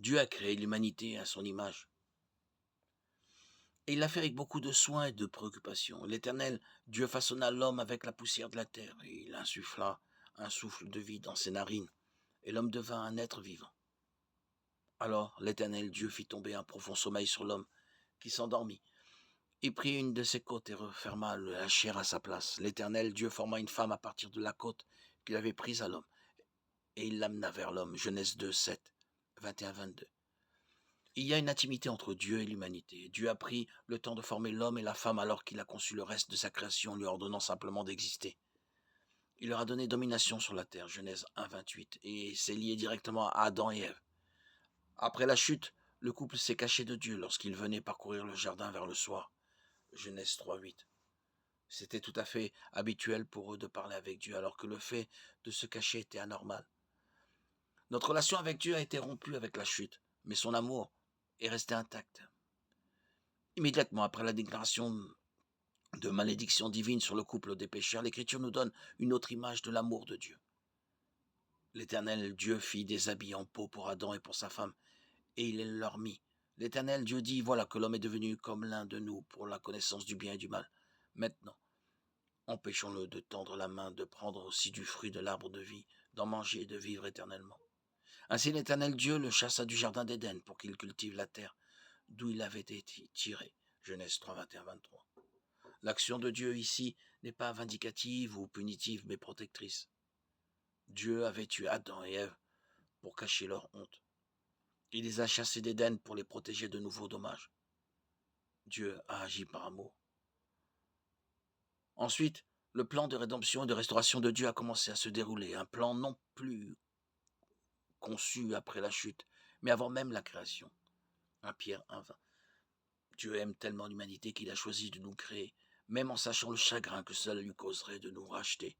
Dieu a créé l'humanité à son image. Et il l'a fait avec beaucoup de soin et de préoccupation. L'Éternel, Dieu façonna l'homme avec la poussière de la terre, et il insuffla un souffle de vie dans ses narines, et l'homme devint un être vivant. Alors l'Éternel Dieu fit tomber un profond sommeil sur l'homme, qui s'endormit. Il prit une de ses côtes et referma la chair à sa place. L'Éternel Dieu forma une femme à partir de la côte qu'il avait prise à l'homme, et il l'amena vers l'homme. Genèse 2, 7, 21-22. Il y a une intimité entre Dieu et l'humanité. Dieu a pris le temps de former l'homme et la femme alors qu'il a conçu le reste de sa création, lui ordonnant simplement d'exister. Il leur a donné domination sur la terre, Genèse 1, 28, et c'est lié directement à Adam et Ève. Après la chute, le couple s'est caché de Dieu lorsqu'il venait parcourir le jardin vers le soir, Genèse 3, 8. C'était tout à fait habituel pour eux de parler avec Dieu alors que le fait de se cacher était anormal. Notre relation avec Dieu a été rompue avec la chute, mais son amour est resté intact. Immédiatement après la déclaration de malédiction divine sur le couple des pécheurs, l'Écriture nous donne une autre image de l'amour de Dieu. L'Éternel Dieu fit des habits en peau pour Adam et pour sa femme, et il les leur mit. L'Éternel Dieu dit, voilà que l'homme est devenu comme l'un de nous pour la connaissance du bien et du mal. Maintenant, empêchons-le de tendre la main, de prendre aussi du fruit de l'arbre de vie, d'en manger et de vivre éternellement. Ainsi l'Éternel Dieu le chassa du jardin d'Éden pour qu'il cultive la terre, d'où il avait été tiré. Genèse 3, 21-23. L'action de Dieu ici n'est pas vindicative ou punitive, mais protectrice. Dieu avait tué Adam et Ève pour cacher leur honte. Il les a chassés d'Éden pour les protéger de nouveaux dommages. Dieu a agi par amour. Ensuite, le plan de rédemption et de restauration de Dieu a commencé à se dérouler, un plan non plus conçu après la chute, mais avant même la création. 1 Pierre 1,20. Dieu aime tellement l'humanité qu'il a choisi de nous créer, même en sachant le chagrin que cela lui causerait de nous racheter.